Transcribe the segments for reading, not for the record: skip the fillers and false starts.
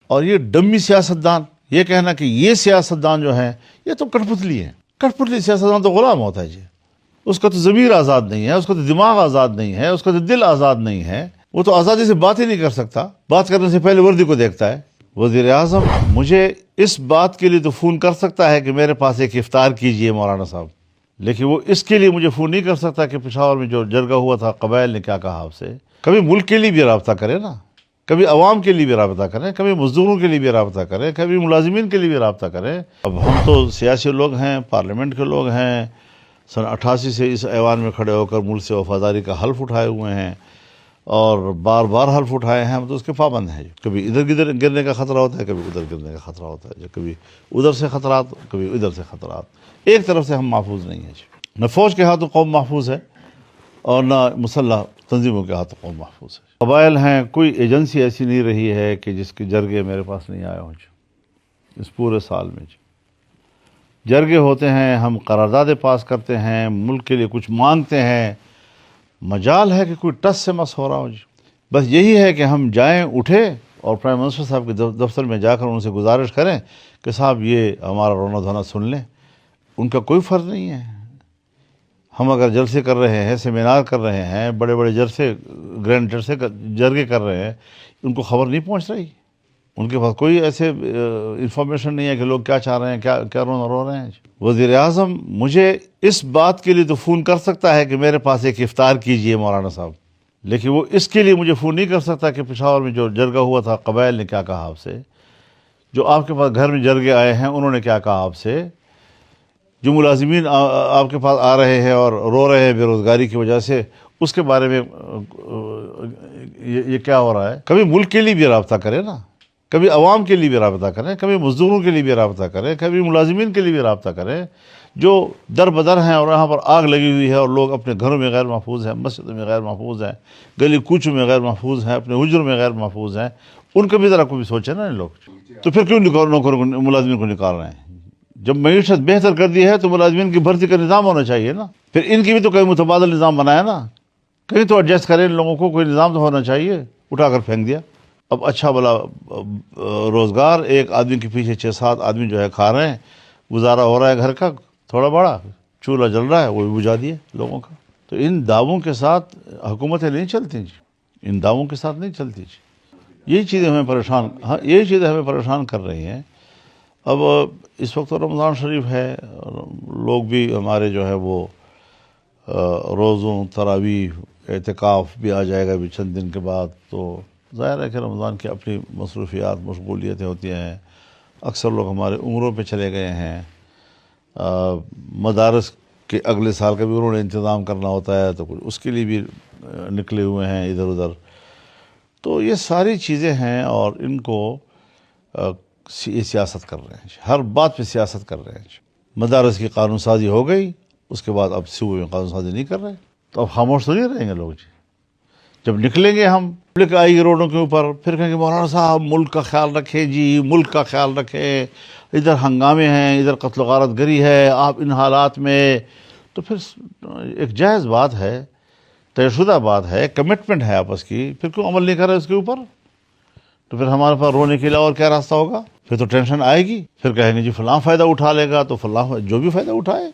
اور یہ ڈمی سیاستدان، یہ کہنا کہ یہ سیاستدان جو ہیں یہ تو کٹ پتلی ہیں. کٹ پتلی سیاستدان تو غلام ہوتا ہے جی. اس کا تو ضمیر آزاد نہیں ہے، اس کا تو دماغ آزاد نہیں ہے، اس کا تو دل آزاد نہیں ہے. وہ تو آزادی سے بات ہی نہیں کر سکتا. بات کرنے سے پہلے وردی کو دیکھتا ہے. وزیر اعظم مجھے اس بات کے لیے تو فون کر سکتا ہے کہ میرے پاس ایک افطار کیجئے مولانا صاحب، لیکن وہ اس کے لیے مجھے فون نہیں کر سکتا کہ پشاور میں جو جرگہ ہوا تھا قبائل نے کیا کہا آپ سے. کبھی ملک کے لیے بھی رابطہ کرے نا، کبھی عوام کے لیے بھی رابطہ کریں، کبھی مزدوروں کے لیے بھی رابطہ کریں، کبھی ملازمین کے لیے بھی رابطہ کریں. اب ہم تو سیاسی لوگ ہیں، پارلیمنٹ کے لوگ ہیں، سن 88 سے اس ایوان میں کھڑے ہو کر ملک سے وفاداری کا حلف اٹھائے ہوئے ہیں اور بار بار حلف اٹھائے ہیں. ہم تو اس کے پابند ہیں. کبھی ادھر گرنے کا خطرہ ہوتا ہے، کبھی ادھر گرنے کا خطرہ ہوتا ہے، کبھی ادھر سے خطرات، کبھی ادھر سے خطرات. ایک طرف سے ہم محفوظ نہیں ہیں. نہ فوج کے ہاتھوں قوم محفوظ ہے اور نہ مسلح تنظیموں کے ہاتھوں قوم محفوظ ہے. قبائل ہیں، کوئی ایجنسی ایسی نہیں رہی ہے کہ جس کے جرگے میرے پاس نہیں آئے ہوں. اس پورے سال میں جرگے ہوتے ہیں، ہم قراردادیں پاس کرتے ہیں، ملک کے لیے کچھ مانگتے ہیں. مجال ہے کہ کوئی ٹس سے مس ہو رہا ہو. بس یہی ہے کہ ہم جائیں، اٹھے اور پرائم منسٹر صاحب کے دفتر میں جا کر ان سے گزارش کریں کہ صاحب یہ ہمارا رونا دھونا سن لیں. ان کا کوئی فرض نہیں ہے. ہم اگر جلسے کر رہے ہیں، سیمینار کر رہے ہیں، بڑے بڑے جلسے گرینڈ جلسے جرگے کر رہے ہیں، ان کو خبر نہیں پہنچ رہی. ان کے پاس کوئی ایسے انفارمیشن نہیں ہے کہ لوگ کیا چاہ رہے ہیں، کیا رو رہے ہیں. وزیر اعظم مجھے اس بات کے لیے تو فون کر سکتا ہے کہ میرے پاس ایک افطار کیجئے مولانا صاحب، لیکن وہ اس کے لیے مجھے فون نہیں کر سکتا کہ پشاور میں جو جرگہ ہوا تھا قبائل نے کیا کہا آپ سے، جو آپ کے پاس گھر میں جرگے آئے ہیں انہوں نے کیا کہا آپ سے، جو ملازمین آپ کے پاس آ رہے ہیں اور رو رہے ہیں بے روزگاری کی وجہ سے، اس کے بارے میں یہ کیا ہو رہا ہے. کبھی ملک کے لیے بھی رابطہ کرے نا، کبھی عوام کے لیے بھی رابطہ کریں، کبھی مزدوروں کے لیے بھی رابطہ کریں، کبھی ملازمین کے لیے بھی رابطہ کریں جو در بدر ہیں اور یہاں پر آگ لگی ہوئی ہے اور لوگ اپنے گھروں میں غیر محفوظ ہیں، مسجدوں میں غیر محفوظ ہیں، گلی کوچوں میں غیر محفوظ ہیں، اپنے حجروں میں غیر محفوظ ہیں. ان کا بھی ذرا کوئی سوچے نا. ان لوگ تو پھر کیوں نوکروں ملازمین کو نکال رہے ہیں؟ جب معیشت بہتر کر دی ہے تو ملازمین کی بھرتی کا نظام ہونا چاہیے نا. پھر ان کی بھی تو کہیں متبادل نظام بنایا نا، کہیں تو ایڈجسٹ کریں. ان لوگوں کو کوئی نظام تو ہونا چاہیے. اٹھا کر پھینک دیا. اب اچھا بلا روزگار ایک آدمی کے پیچھے 6-7 آدمی جو ہے کھا رہے ہیں، گزارا ہو رہا ہے گھر کا تھوڑا بڑا، چولہا جل رہا ہے وہ بھی بجھا دیا لوگوں کا. تو ان دعووں کے ساتھ حکومتیں نہیں چلتی جی. ان دعووں کے ساتھ نہیں چلتی جی. یہی چیزیں ہمیں پریشان کر رہی ہیں. اب اس وقت رمضان شریف ہے، لوگ بھی ہمارے جو ہے وہ روزوں، تراویح، اعتکاف بھی آ جائے گا بھی چند دن کے بعد. تو ظاہر ہے کہ رمضان کی اپنی مصروفیات، مشغولیتیں ہوتی ہیں. اکثر لوگ ہمارے عمروں پہ چلے گئے ہیں. مدارس کے اگلے سال کا بھی انہوں نے انتظام کرنا ہوتا ہے، تو کچھ اس کے لیے بھی نکلے ہوئے ہیں ادھر ادھر. تو یہ ساری چیزیں ہیں اور ان کو یہ سیاست کر رہے ہیں. ہر بات پہ سیاست کر رہے ہیں. مدارس کی قانون سازی ہو گئی، اس کے بعد اب صوبے میں قانون سازی نہیں کر رہے. تو اب خاموش تو نہیں رہیں گے لوگ جی. جب نکلیں گے ہم، پبلک آئے گی روڈوں کے اوپر، پھر کہیں گے مولانا صاحب ملک کا خیال رکھیں جی، ملک کا خیال رکھیں، ادھر ہنگامے ہیں، ادھر قتل و غارت گری ہے، آپ ان حالات میں. تو پھر ایک جائز بات ہے، طے شدہ بات ہے، کمٹمنٹ ہے آپس کی، پھر کیوں عمل نہیں کر رہے اس کے اوپر؟ تو پھر ہمارے پاس رونے کے علاوہ اور کیا راستہ ہوگا؟ پھر تو ٹینشن آئے گی. پھر کہیں گے جی فلاں فائدہ اٹھا لے گا، تو فلاں جو بھی فائدہ اٹھائے،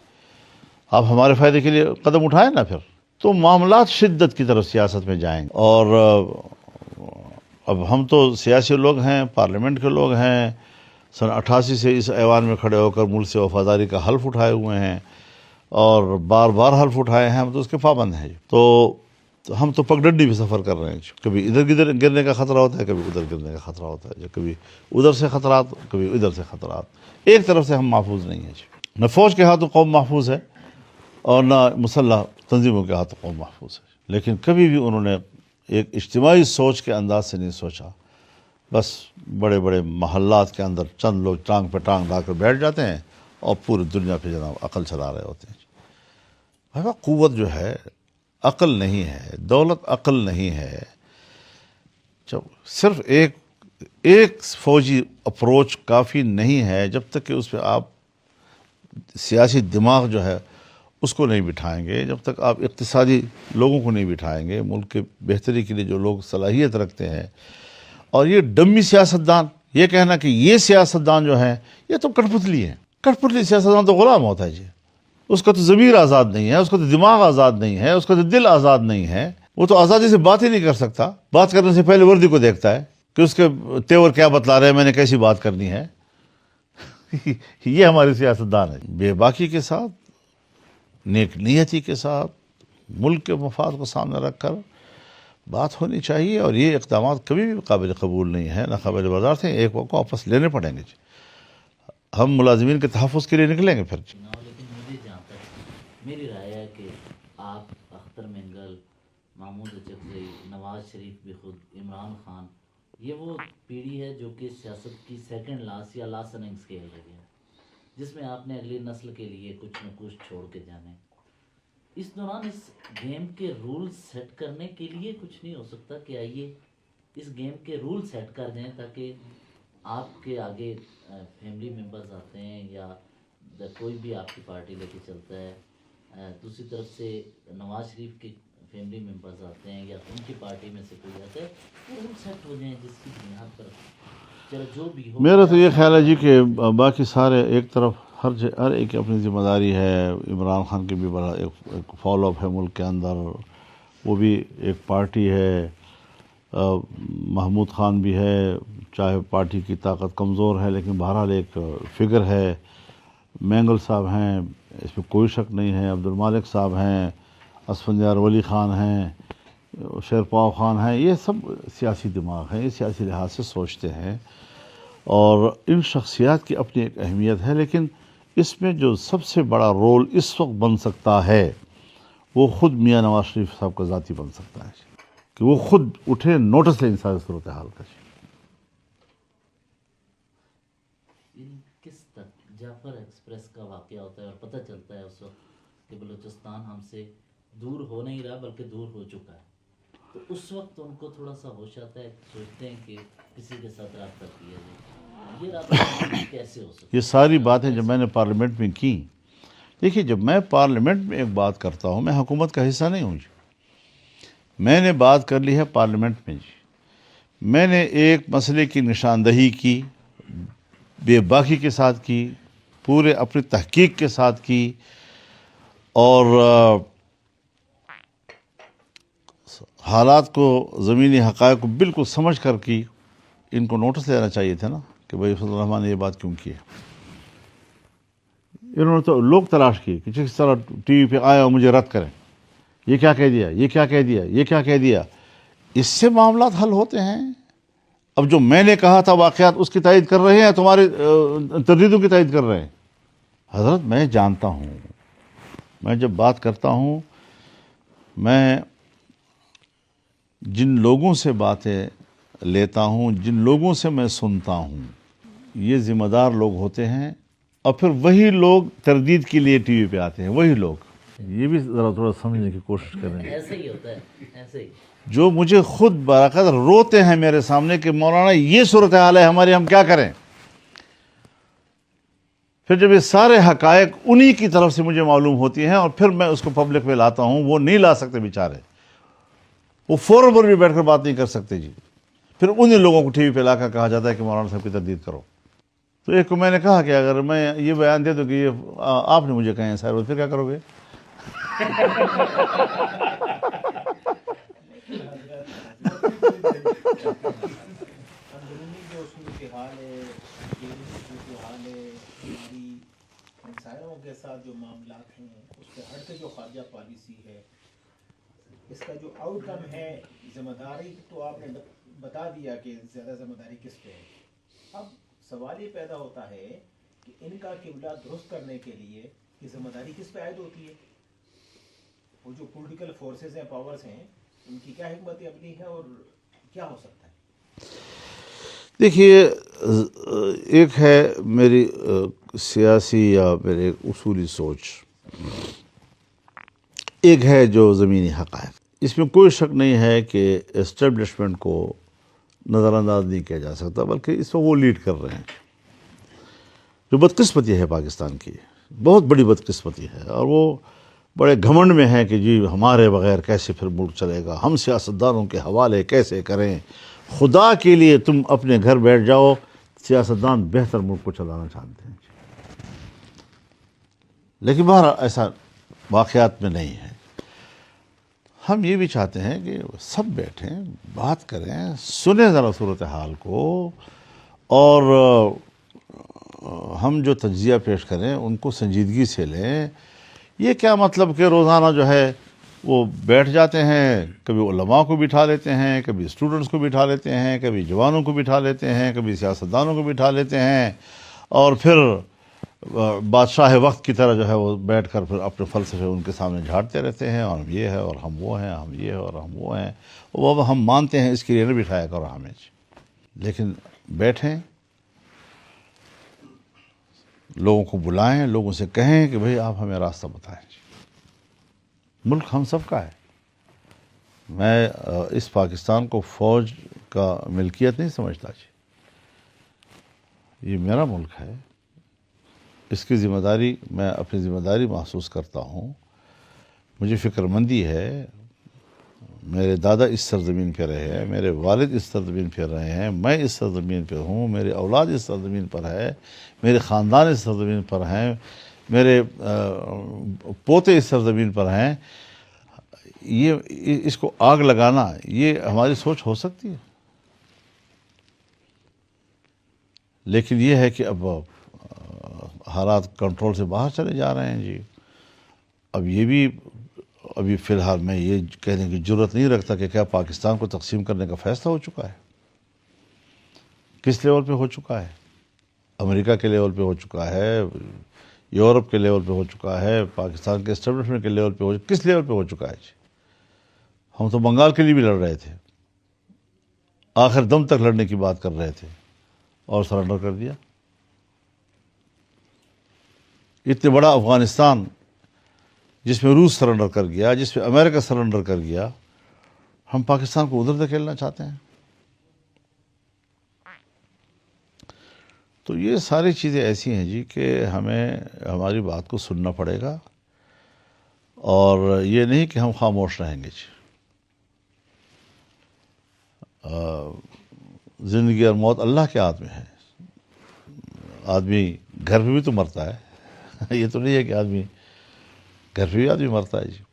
آپ ہمارے فائدے کے لیے قدم اٹھائیں نا. پھر تو معاملات شدت کی طرف سیاست میں جائیں گے. اور اب ہم تو سیاسی لوگ ہیں، پارلیمنٹ کے لوگ ہیں، سن 88 سے اس ایوان میں کھڑے ہو کر ملک سے وفاداری کا حلف اٹھائے ہوئے ہیں اور بار بار حلف اٹھائے ہیں. ہم تو اس کے پابند ہیں. تو ہم تو پگڈنڈی بھی سفر کر رہے ہیں. کبھی ادھر گرنے کا خطرہ ہوتا ہے، کبھی ادھر گرنے کا خطرہ ہوتا ہے، کبھی ادھر سے خطرات، کبھی ادھر سے خطرات. ایک طرف سے ہم محفوظ نہیں ہیں. نہ فوج کے ہاتھوں قوم محفوظ ہے اور نہ مسلح تنظیموں کے ہاتھوں قوم محفوظ ہے. لیکن کبھی بھی انہوں نے ایک اجتماعی سوچ کے انداز سے نہیں سوچا. بس بڑے بڑے محلات کے اندر چند لوگ ٹانگ پہ ٹانگ لا کر بیٹھ جاتے ہیں اور پوری دنیا پہ جناب عقل چلا رہے ہوتے ہیں. بھائی قوت جو ہے عقل نہیں ہے، دولت عقل نہیں ہے. جب صرف ایک فوجی اپروچ کافی نہیں ہے جب تک کہ اس پہ آپ سیاسی دماغ جو ہے اس کو نہیں بٹھائیں گے، جب تک آپ اقتصادی لوگوں کو نہیں بٹھائیں گے، ملک کے بہتری کے لیے جو لوگ صلاحیت رکھتے ہیں. اور یہ ڈمی سیاستدان، یہ کہنا کہ یہ سیاستدان جو ہے یہ تو کٹ پتلی ہے. کٹ پتلی سیاستدان تو غلام ہوتا ہے جی. اس کا تو ضمیر آزاد نہیں ہے، اس کا تو دماغ آزاد نہیں ہے، اس کا تو دل آزاد نہیں ہے. وہ تو آزادی سے بات ہی نہیں کر سکتا. بات کرنے سے پہلے وردی کو دیکھتا ہے کہ اس کے تیور کیا بتلا رہے ہیں، میں نے کیسی بات کرنی ہے. یہ ہمارے سیاستدان ہے. بے باکی کے ساتھ، نیک نیتی کے ساتھ، ملک کے مفاد کو سامنے رکھ کر بات ہونی چاہیے. اور یہ اقدامات کبھی بھی قابل قبول نہیں ہے، نہ قابل برداشت ہیں. ایک وقت کو واپس لینے پڑیں گے جی. ہم ملازمین کے تحفظ کے لیے نکلیں گے پھر جی. لیکن مجھے جہاں تک میری رائے ہے کہ آپ، اختر مینگل، محمود اچکزئی، نواز شریف بھی خود، عمران خان، یہ وہ پیڑھی ہے جو کہ سیاست کی سیکنڈ لاسٹ یا لاسٹ اننگز کھیل رہی ہے، جس میں آپ نے اگلی نسل کے لیے کچھ نہ کچھ چھوڑ کے جانے. اس دوران اس گیم کے رول سیٹ کرنے کے لیے کچھ نہیں ہو سکتا کہ آئیے اس گیم کے رول سیٹ کر دیں تاکہ آپ کے آگے فیملی ممبرز آتے ہیں یا کوئی بھی آپ کی پارٹی لے کے چلتا ہے، دوسری طرف سے نواز شریف کے فیملی ممبرز آتے ہیں یا ان کی پارٹی میں سے کوئی آتا ہے، وہ رول سیٹ ہو جائیں جس کی بنیاد پر چلو جو بھی ہو. میرا تو یہ خیال ہے جی کہ باقی سارے ایک طرف ہر ایک کی اپنی ذمہ داری ہے. عمران خان کی بھی بڑا ایک فالو اپ ہے ملک کے اندر، وہ بھی ایک پارٹی ہے. محمود خان بھی ہے، چاہے پارٹی کی طاقت کمزور ہے لیکن بہرحال ایک فگر ہے. مینگل صاحب ہیں، اس میں کوئی شک نہیں ہے. عبد المالک صاحب ہیں، اسفندیار ولی خان ہیں، شیرپاؤ خان ہیں. یہ سب سیاسی دماغ ہیں، یہ سیاسی لحاظ سے سوچتے ہیں اور ان شخصیات کی اپنی ایک اہمیت ہے. لیکن اس میں جو سب سے بڑا رول اس وقت بن سکتا ہے وہ خود میاں نواز شریف صاحب کا ذاتی بن سکتا ہے کہ وہ خود اٹھے، نوٹس لیں ساری صورتحال کا. کس تک جعفر ایکسپریس کا واقعہ ہوتا ہے اور پتہ چلتا ہے اس وقت کہ بلوچستان ہم سے دور ہو نہیں رہا بلکہ دور ہو چکا ہے، تو اس وقت ان کو تھوڑا سا ہوش آتا ہے، سوچتے ہیں کہ کسی کے ساتھ رابطہ کیا جائے. یہ رابطہ کیسے ہو سکتا ہے؟ یہ ساری باتیں جب میں نے پارلیمنٹ میں کی، دیکھیے جب میں پارلیمنٹ میں ایک بات کرتا ہوں، میں حکومت کا حصہ نہیں ہوں جی. میں نے بات کر لی ہے پارلیمنٹ میں جی. میں نے ایک مسئلے کی نشاندہی کی، بے باکی کے ساتھ کی، پورے اپنی تحقیق کے ساتھ کی، اور حالات کو، زمینی حقائق کو بالکل سمجھ کر کی. ان کو نوٹس لینا چاہیے تھا نا کہ بھائی فضل الرحمان نے یہ بات کیوں کی ہے. انہوں نے تو لوگ تلاش کیے کہ جس طرح ٹی وی پہ آیا اور مجھے رد کریں، یہ کیا کہہ دیا، یہ کیا کہہ دیا، یہ کیا کہہ دیا. اس سے معاملات حل ہوتے ہیں. اب جو میں نے کہا تھا واقعات اس کی تائید کر رہے ہیں، تمہارے تردیدوں کی تائید کر رہے ہیں. حضرت میں جانتا ہوں، میں جب بات کرتا ہوں، میں جن لوگوں سے باتیں لیتا ہوں، جن لوگوں سے میں سنتا ہوں، یہ ذمہ دار لوگ ہوتے ہیں. اور پھر وہی لوگ تردید کے لیے ٹی وی پہ آتے ہیں، وہی لوگ. یہ بھی ذرا تھوڑا سمجھنے کی کوشش کریں. ایسے ہی ہوتا ہے، ایسے ہی. جو مجھے خود باقاعدہ روتے ہیں میرے سامنے کہ مولانا یہ صورتحال ہے ہماری، ہم کیا کریں. پھر جب یہ سارے حقائق انہی کی طرف سے مجھے معلوم ہوتی ہیں اور پھر میں اس کو پبلک میں لاتا ہوں، وہ نہیں لا سکتے بیچارے. وہ فورم پر بھی بیٹھ کر بات نہیں کر سکتے جی. پھر انہی لوگوں کو ٹی وی پہ لا کر کہا جاتا ہے کہ مولانا صاحب کی تردید کرو. تو ایک کو میں نے کہا کہ اگر میں یہ بیان دے دوں کہ یہ آپ نے مجھے کہیں سر، پھر کیا کرو گے؟ کے ساتھ جو معاملات ہیں اس کے ہٹ کے جو خارجہ پالیسی ہے، اس کا جو آؤٹ کم ہے، ذمہ داری تو آپ نے بتا دیا کہ زیادہ ذمہ داری کس پہ ہے. اب سوال یہ پیدا ہوتا ہے کہ ان کا قبلہ درست کرنے کے لیے یہ ذمہ داری کس پہ عائد ہوتی ہے؟ وہ جو پولیٹیکل فورسز ہیں، پاورز ہیں، ان کی کیا حکمت عملی ہے اور کیا ہو سکتا ہے؟ دیکھیے، ایک ہے میری سیاسی یا میرے اصولی سوچ، ایک ہے جو زمینی حقائق. اس میں کوئی شک نہیں ہے کہ اسٹیبلشمنٹ کو نظر انداز نہیں کیا جا سکتا، بلکہ اس وقت وہ لیڈ کر رہے ہیں. جو بدقسمتی ہے پاکستان کی، بہت بڑی بدقسمتی ہے، اور وہ بڑے گھمنڈ میں ہیں کہ جی ہمارے بغیر کیسے پھر ملک چلے گا، ہم سیاستدانوں کے حوالے کیسے کریں. خدا کے لیے تم اپنے گھر بیٹھ جاؤ، سیاستدان بہتر ملک کو چلانا چاہتے ہیں، لیکن بہرحال ایسا واقعات میں نہیں ہے۔ ہم یہ بھی چاہتے ہیں کہ سب بیٹھیں، بات کریں، سنیں ذرا صورتحال کو، اور ہم جو تجزیہ پیش کریں ان کو سنجیدگی سے لیں۔ یہ کیا مطلب کہ روزانہ جو ہے وہ بیٹھ جاتے ہیں، کبھی علماء کو بٹھا لیتے ہیں، کبھی اسٹوڈنٹس کو بٹھا لیتے ہیں، کبھی جوانوں کو بٹھا لیتے ہیں، کبھی سیاستدانوں کو بٹھا لیتے ہیں، اور پھر بادشاہ وقت کی طرح جو ہے وہ بیٹھ کر پھر اپنے فلسفے ان کے سامنے جھاڑتے رہتے ہیں، اور ہم یہ ہے اور ہم وہ ہیں، ہم یہ ہے اور ہم وہ ہیں، وہ ہم مانتے ہیں، اس کے لیے نہ بٹھایا کرو ہمیں۔ لیکن بیٹھیں، لوگوں کو بلائیں، لوگوں سے کہیں کہ بھئی آپ ہمیں راستہ بتائیں۔ ملک ہم سب کا ہے۔ میں اس پاکستان کو فوج کا ملکیت نہیں سمجھتا جی، یہ میرا ملک ہے، اس کی ذمہ داری، میں اپنی ذمہ داری محسوس کرتا ہوں، مجھے فکر مندی ہے۔ میرے دادا اس سرزمین پہ رہے ہیں، میرے والد اس سرزمین پہ رہے ہیں، میں اس سرزمین پہ ہوں، میری اولاد اس سرزمین پر ہے، میرے خاندان اس سرزمین پر ہیں، میرے پوتے اس سرزمین پر ہیں۔ یہ اس کو آگ لگانا، یہ ہماری سوچ ہو سکتی ہے؟ لیکن یہ ہے کہ اب حالات کنٹرول سے باہر چلے جا رہے ہیں جی۔ اب یہ بھی ابھی فی الحال میں یہ کہنے کی جرت نہیں رکھتا کہ کیا پاکستان کو تقسیم کرنے کا فیصلہ ہو چکا ہے، کس لیول پہ ہو چکا ہے؟ امریکہ کے لیول پہ ہو چکا ہے، یورپ کے لیول پہ ہو چکا ہے، پاکستان کے اسٹیبلشمنٹ کے لیول پہ کس لیول پہ ہو چکا ہے جی؟ ہم تو بنگال کے لیے بھی لڑ رہے تھے، آخر دم تک لڑنے کی بات کر رہے تھے، اور سرنڈر کر دیا۔ اتنے بڑا افغانستان جس میں روس سرنڈر کر گیا، جس میں امریکہ سرنڈر کر گیا، ہم پاکستان کو ادھر دھکیلنا چاہتے ہیں۔ تو یہ ساری چیزیں ایسی ہیں جی کہ ہمیں ہماری بات کو سننا پڑے گا، اور یہ نہیں کہ ہم خاموش رہیں گے جی۔ زندگی اور موت اللہ کے ہاتھ میں ہے۔ آدمی گھر پہ بھی تو مرتا ہے، یہ تو نہیں ہے کہ آدمی گھر پہ بھی آدمی مرتا ہے جی۔